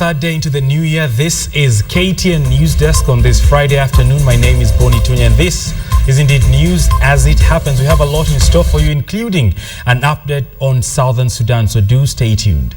third day into the new year. This is KTN Newsdesk on this Friday afternoon. My name is Bonny Tunya and this is indeed news as it happens. We have a lot in store for you, including an update on Southern Sudan, so do stay tuned.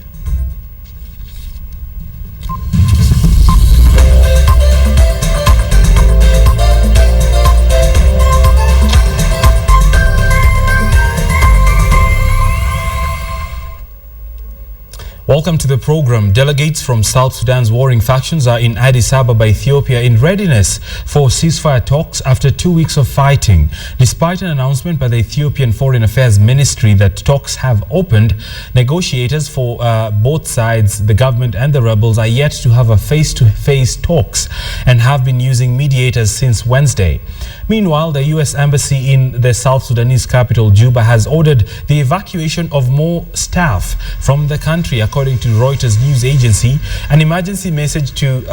Welcome to the program. Delegates from South Sudan's warring factions are in Addis Ababa, Ethiopia, in readiness for ceasefire talks after 2 weeks of fighting. Despite an announcement by the Ethiopian Foreign Affairs Ministry that talks have opened, negotiators for both sides, the government and the rebels, are yet to have a face-to-face talks and have been using mediators since Wednesday. Meanwhile, the U.S. Embassy in the South Sudanese capital, Juba, has ordered the evacuation of more staff from the country. According to Reuters news agency, an emergency message to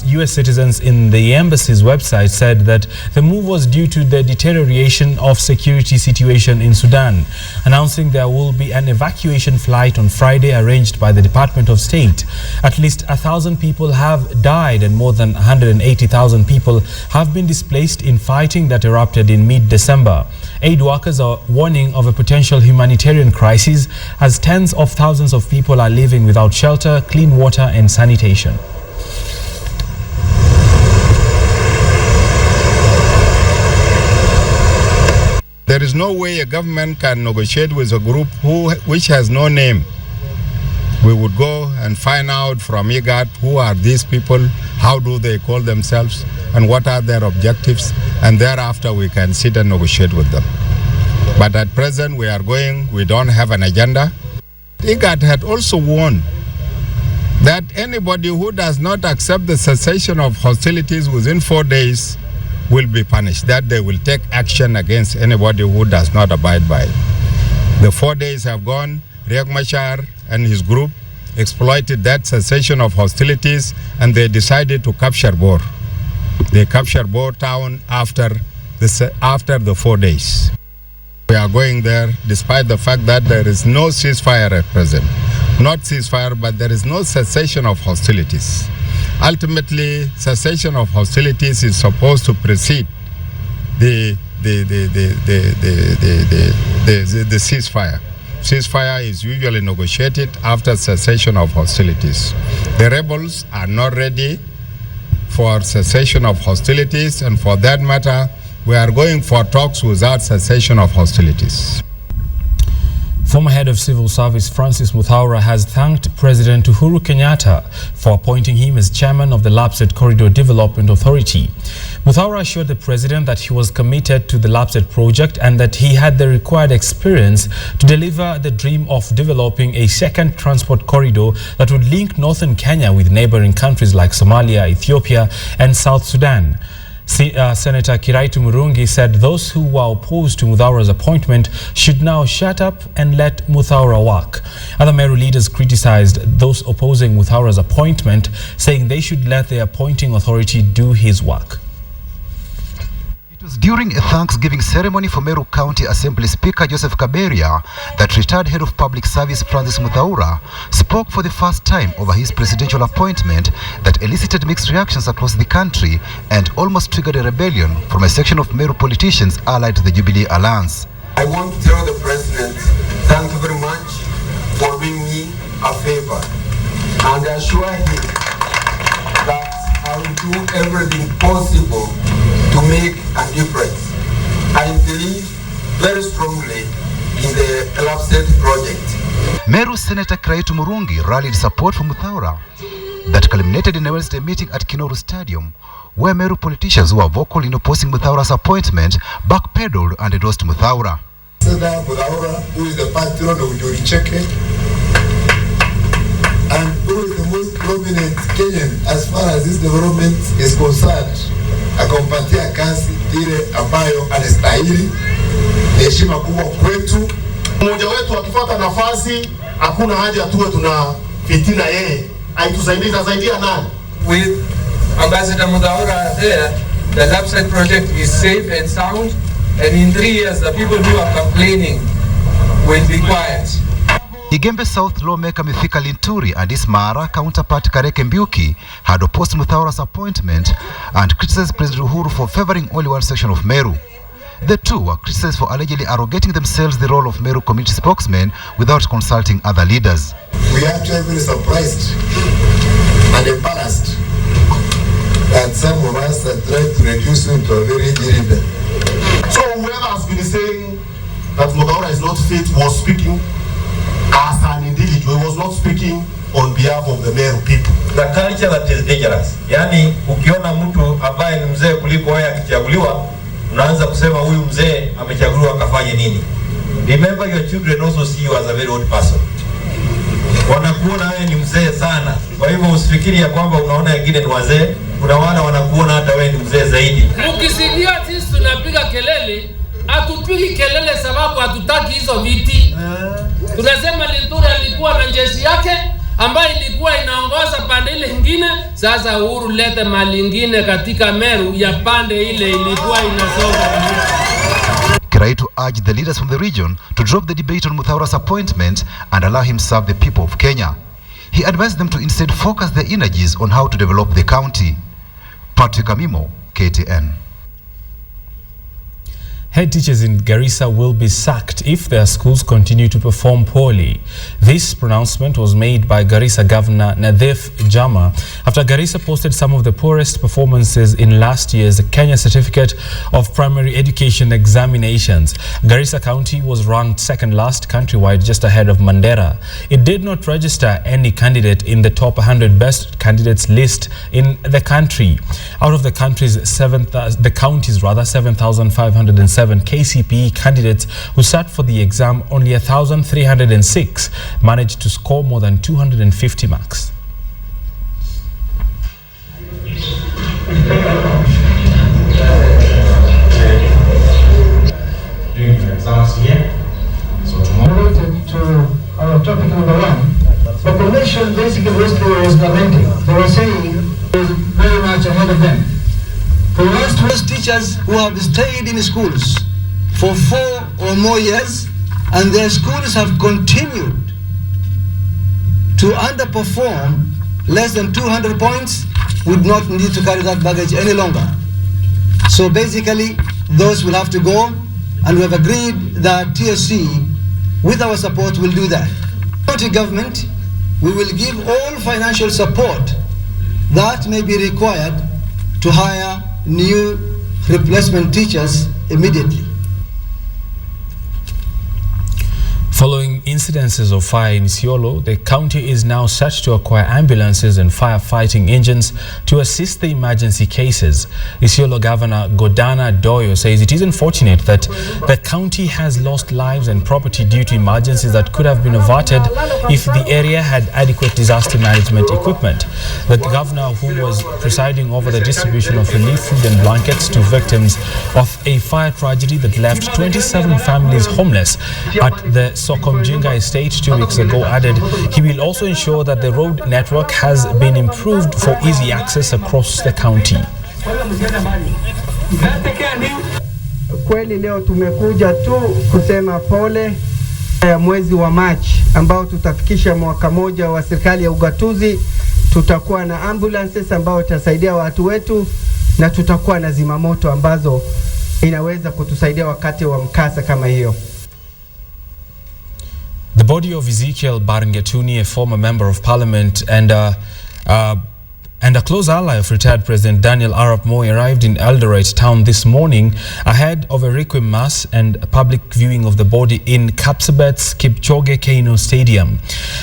U.S. citizens in the embassy's website said that the move was due to the deterioration of security situation in Sudan, announcing there will be an evacuation flight on Friday arranged by the Department of State. At least 1,000 people have died and more than 180,000 people have been displaced in fighting that erupted in mid-December. Aid workers are warning of a potential humanitarian crisis as tens of thousands of people are living without shelter, clean water and sanitation. There is no way a government can negotiate with a group which has no name. We would go and find out from IGAD who are these people, how do they call themselves, and what are their objectives, and thereafter we can sit and negotiate with them. But at present we don't have an agenda. IGAD had also warned that anybody who does not accept the cessation of hostilities within 4 days will be punished, that they will take action against anybody who does not abide by it. The 4 days have gone. Riek Machar and his group exploited that cessation of hostilities and they decided to capture Bor. They captured Bor town after the 4 days. We are going there despite the fact that there is no ceasefire at present. Not ceasefire, but there is no cessation of hostilities. Ultimately, cessation of hostilities is supposed to precede the ceasefire. Ceasefire is usually negotiated after cessation of hostilities. The rebels are not ready for cessation of hostilities, and for that matter, we are going for talks without cessation of hostilities. Former head of civil service Francis Muthaura has thanked President Uhuru Kenyatta for appointing him as chairman of the Lapsset Corridor Development Authority. Muthaura assured the president that he was committed to the Lapsset project and that he had the required experience to deliver the dream of developing a second transport corridor that would link northern Kenya with neighboring countries like Somalia, Ethiopia and South Sudan. Senator Kiraitu Murungi said those who were opposed to Muthaura's appointment should now shut up and let Muthaura work. Other Meru leaders criticized those opposing Muthaura's appointment, saying they should let the appointing authority do his work. It was during a Thanksgiving ceremony for Meru County Assembly Speaker Joseph Kaberia that retired head of public service Francis Muthaura spoke for the first time over his presidential appointment that elicited mixed reactions across the country and almost triggered a rebellion from a section of Meru politicians allied to the Jubilee Alliance. I want to tell the president, thank you very much for doing me a favor, and assure him that I will do everything possible to make a difference. I believe very strongly in the Lapsset project. Meru Senator Kiraitu Murungi rallied support for Muthaura that culminated in a Wednesday meeting at Kinoru Stadium, where Meru politicians who were vocal in opposing Muthaura's appointment backpedaled and endorsed Muthaura. Senator Muthaura, who is the patron of Jori Cheke and who is the most prominent Kenyan as far as this development is concerned, akampatia kazi ile ambayo anastahili. Heshima kubwa kwetu. Mmoja wetu akifuata nafasi, hakuna haja tuwe tuna fitina yeye. Aitusaidia nani? With Ambassador Muthaura there, the Lapsset project is safe and sound, and in 3 years the people who are complaining will be quiet. Igembe South lawmaker Mithika Linturi and his Mara counterpart Kareke Mbiuki had opposed Muthaura's appointment and criticized President Uhuru for favoring only one section of Meru. The two were criticized for allegedly arrogating themselves the role of Meru community spokesmen without consulting other leaders. We are actually surprised and embarrassed that some of us are trying to reduce him to a very irrelevant. So whoever has been saying that Muthaura is not fit was speaking as an individual, was not speaking on behalf of the Meru people. The culture that is dangerous. Yani ukiona mtu ambaye ni mzee kuliko wewe akichaguliwa, unaanza kusema huyu mzee amechaguliwa akafanye nini. Remember, your children also see you as a very old person. Wanakuona wewe ni mzee sana. Kwa hivyo usifikiri ya kwamba unaona wengine ni wazee, kuna wale wanakuona hata wewe ni mzee zaidi. Ukisikia sisi tunapiga kelele, hatupigi kelele sababu hatutaki hizo viti. Tunasema Linturi alikuwa na jeshi yake ambayo ilikuwa inaongoza pande ile nyingine. Sasa Uhuru lete mali nyingine katika Meru ya pande ile ilikuwa inasonga. Kiraitu urged the leaders from the region to drop the debate on Muthaura's appointment and allow him serve the people of Kenya. He advised them to instead focus their energies on how to develop the county. Patrick Amimo, KTN. Head teachers in Garissa will be sacked if their schools continue to perform poorly. This pronouncement was made by Garissa Governor Nadhif Jama after Garissa posted some of the poorest performances in last year's Kenya Certificate of Primary Education examinations. Garissa County was ranked second last countrywide, just ahead of Mandera. It did not register any candidate in the top 100 best candidates list in the country. Out of the country's 7,507 KCPE candidates who sat for the exam, only 1,306 managed to score more than 250 marks. Doing the exams here. So tomorrow to our topic number 1. But the nation basically was lamenting. They were saying it was very much ahead of them. For us, those teachers who have stayed in schools for 4 or more years, and their schools have continued to underperform less than 200 points, would not need to carry that baggage any longer. So basically, those will have to go, and we have agreed that TSC, with our support, will do that. County government, we will give all financial support that may be required to hire new replacement teachers immediately. Following incidences of fire in Isiolo, the county is now set to acquire ambulances and firefighting engines to assist the emergency cases. Isiolo Governor Godana Doyo says it is unfortunate that the county has lost lives and property due to emergencies that could have been averted if the area had adequate disaster management equipment. The governor, who was presiding over the distribution of relief food and blankets to victims of a fire tragedy that left 27 families homeless at the Sokomjinga estate 2 weeks ago, added he will also ensure that the road network has been improved for easy access across the county. Kweli leo tumekuja tu kusema pole ya mwezi wa Machi ambao tutafikisha mwaka moja wa serikali ya ugatuzi. Tutakuwa na ambulances ambao itasaidia watu wetu, na tutakuwa na zimamoto ambazo inaweza kutusaidia wakati wa mkasa kama hiyo. The body of Ezekiel Barngetuni, a former member of parliament and a close ally of retired President Daniel Arap Moi, arrived in Eldoret town this morning ahead of a requiem mass and a public viewing of the body in Kapsabet's Kipchoge Keino Stadium.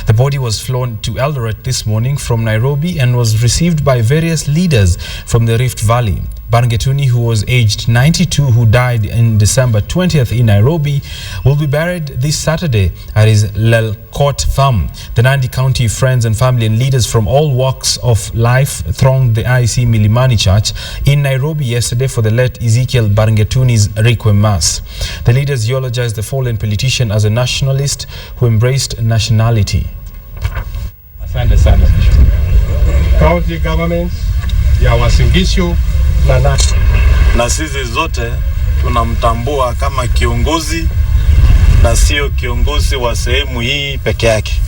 The body was flown to Eldoret this morning from Nairobi and was received by various leaders from the Rift Valley. Barngetuni, who was aged 92, who died in December 20th in Nairobi, will be buried this Saturday at his Lelkot farm. The Nandi County friends and family and leaders from all walks of life thronged the IC Milimani Church in Nairobi yesterday for the late Ezekiel Barngetuni's requiem mass. The leaders eulogized the fallen politician as a nationalist who embraced nationality. Asante sana. County governments ya Uasin Gishu na sisi zote tunamtambua kama kiongozi na sio kiongozi wa sehemu hii peke yake.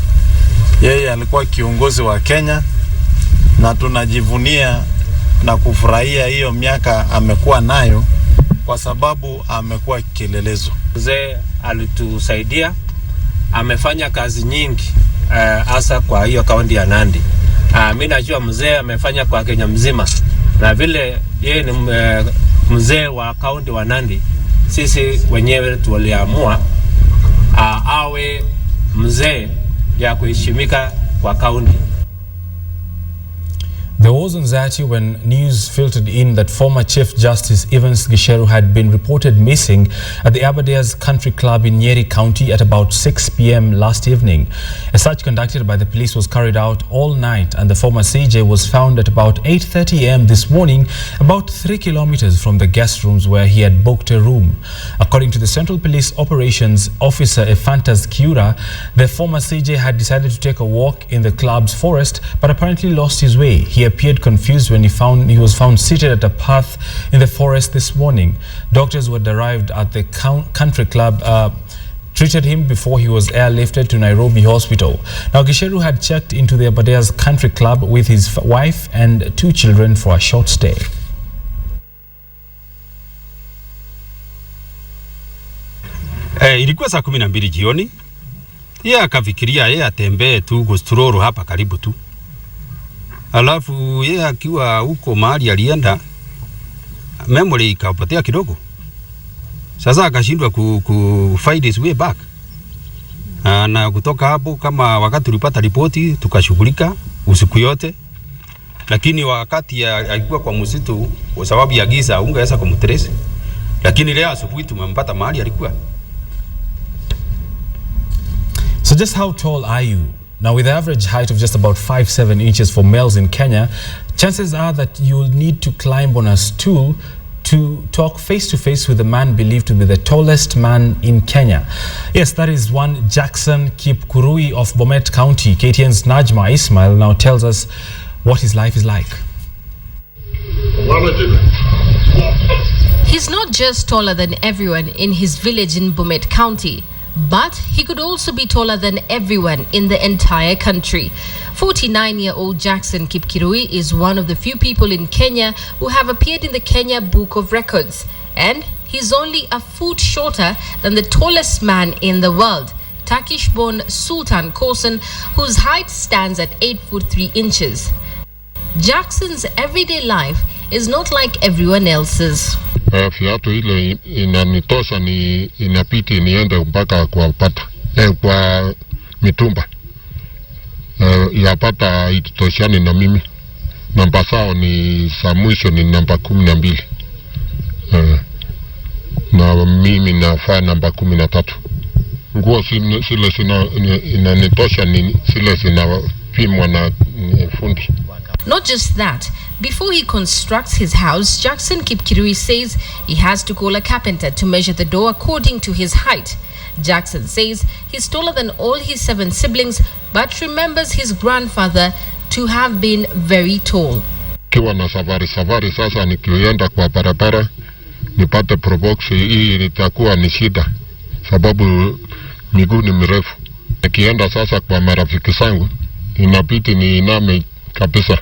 Yeye alikuwa kiongozi wa Kenya na tunajivunia na kufurahia hiyo miaka amekuwa nayo kwa sababu amekuwa kielelezo. Mzee alitusaidia, amefanya kazi nyingi hasa kwa hiyo kaunti ya Nandi. Mimi najua mzee amefanya kwa Kenya mzima, na vile yeye ni mzee wa kaunti wa Nandi, sisi wenyewe tuliamua awe mzee ya kuheshimika kwa kaunti. There was anxiety when news filtered in that former Chief Justice Evans Gisheru had been reported missing at the Aberdares Country Club in Nyeri County at about 6 p.m. last evening. A search conducted by the police was carried out all night, and the former CJ was found at about 8:30 a.m. this morning, about 3 kilometers from the guest rooms where he had booked a room. According to the Central Police Operations Officer Ephantas Kiura, the former CJ had decided to take a walk in the club's forest but apparently lost his way. He appeared confused when he was found seated at a path in the forest this morning. Doctors who had arrived at the country club treated him before he was airlifted to Nairobi Hospital. Now, Gisheru had checked into the Aberdares Country Club with his wife and 2 children for a short stay. Ilikuwa saa 12 jioni. Yeye akafikiria yeye atembee tu gosturoro hapa karibu tu. Alafu yeye akiwa huko mahali alienda, memory ikapotea kidogo. Sasa akashindwa ku find his way back. Na kutoka hapo, kama wakati tulipata ripoti tukashughulika usiku yote, lakini wakati alikuwa kwa msitu kwa sababu ya giza ungeweza kumtrace, lakini leo asubuhi tumempata mahali alikuwa. So just how tall are you? Now, with the average height of just about 5'7" inches for males in Kenya, chances are that you'll need to climb on a stool to talk face-to-face with the man believed to be the tallest man in Kenya. Yes, that is one Jackson Kipkurui of Bomet County. KTN's Najma Ismail now tells us what his life is like. He's not just taller than everyone in his village in Bomet County, but he could also be taller than everyone in the entire country. 49-year-old Jackson Kipkurui is one of the few people in Kenya who have appeared in the Kenya Book of Records, and he's only a foot shorter than the tallest man in the world, Turkish-born Sultan Kosen, whose height stands at 8'3". Jackson's everyday life is not like everyone else's. Fiatu ile inanitosha ni inapiti niende mpaka kwa pata kwa mitumba. Ya pata itoshani na mimi. Namba sao ni za mwisho ni namba 12. Na mimi nafaa namba 13. Nguo zile inanitosha ni zile zinapimwa na fundi. Not just that, before he constructs his house, Jackson Kipkurui says he has to call a carpenter to measure the door according to his height. Jackson says he's taller than all his 7 siblings, but remembers his grandfather to have been very tall. Kiwa na safari sasa nikienda kwa barabara nipate probox hii itakuwa ni shida sababu miguu ni mirefu. Nikienda sasa kwa marafiki zangu inabidi ni iname kabisa.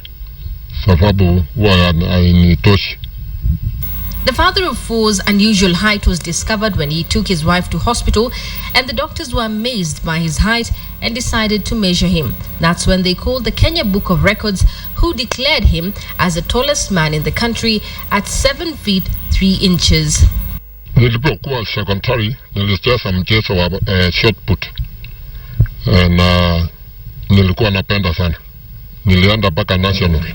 The father of 4's unusual height was discovered when he took his wife to hospital, and the doctors were amazed by his height and decided to measure him. That's when they called the Kenya Book of Records, who declared him as the tallest man in the country at 7 feet 3 inches. Nilipokuwa secondary nilicheza mchezo wa shot put na nilikuwa napenda sana. Nilienda mpaka national.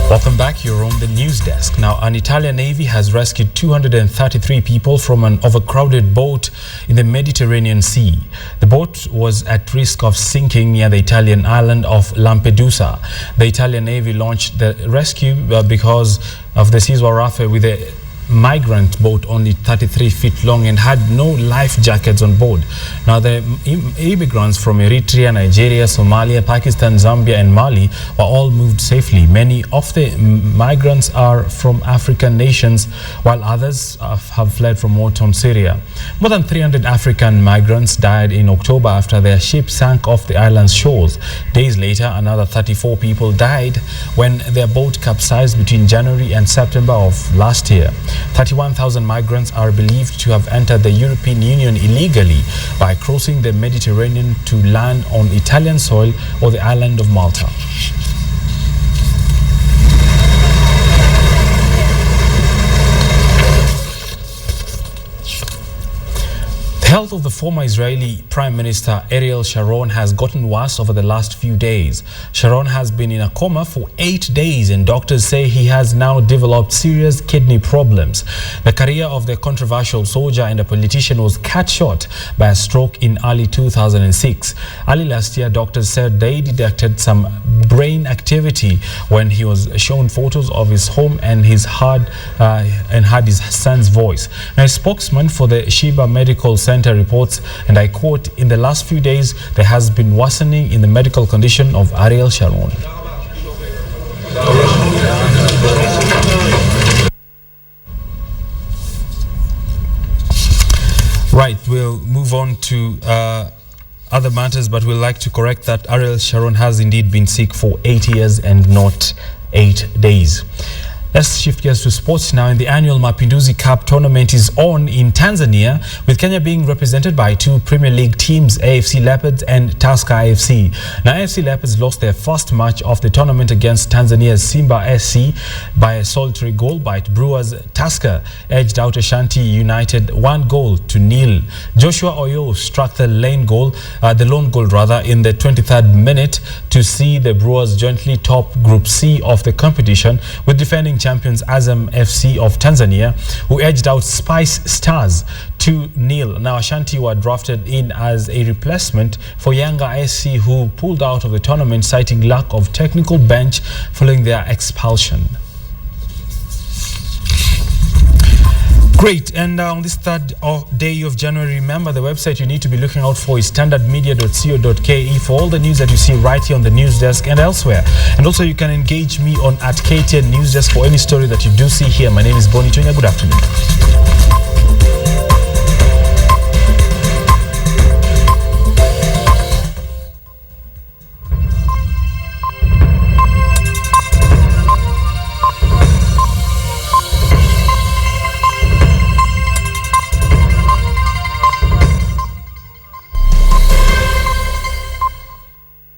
Welcome back. You're on the news desk. Now, an Italian Navy has rescued 233 people from an overcrowded boat in the Mediterranean Sea. The boat was at risk of sinking near the Italian island of Lampedusa. The Italian Navy launched the rescue because of the seas were rough with the migrant boat only 33 feet long and had no life jackets on board. Now, the immigrants from Eritrea, Nigeria, Somalia, Pakistan, Zambia and Mali were all moved safely. Many of the migrants are from African nations, while others have fled from war-torn Syria. More than 300 African migrants died in October after their ship sank off the island's shores. Days later, another 34 people died when their boat capsized between January and September of last year. 31,000 migrants are believed to have entered the European Union illegally by crossing the Mediterranean to land on Italian soil or the island of Malta. The health of the former Israeli Prime Minister Ariel Sharon has gotten worse over the last few days. Sharon has been in a coma for 8 days and doctors say he has now developed serious kidney problems. The career of the controversial soldier and a politician was cut short by a stroke in early 2006. Early last year, doctors said they detected some brain activity when he was shown photos of his home and heard his son's voice. Now, a spokesman for the Sheba Medical Center reports, and I quote, "In the last few days, there has been worsening in the medical condition of Ariel Sharon." Right, we'll move on to other matters, but we'd like to correct that Ariel Sharon has indeed been sick for 8 years and not 8 days. Let's shift gears to sports now. And the annual Mapinduzi Cup tournament is on in Tanzania, with Kenya being represented by two Premier League teams, AFC Leopards and Tusker AFC. Now, AFC Leopards lost their first match of the tournament against Tanzania's Simba SC by a solitary goal, but Brewers Tusker edged out Ashanti United 1-0. Joshua Oyo struck the lone goal in the 23rd minute to see the Brewers jointly top Group C of the competition, with defending champions Azam FC of Tanzania, who edged out Spice Stars 2-0. Now, Ashanti were drafted in as a replacement for Yanga SC, who pulled out of the tournament citing lack of technical bench following their expulsion. Great, and on this third day of January, remember the website you need to be looking out for is standardmedia.co.ke for all the news that you see right here on the news desk and elsewhere. And also you can engage me on @KTN Newsdesk for any story that you do see here. My name is Bonny Tunya. Good afternoon.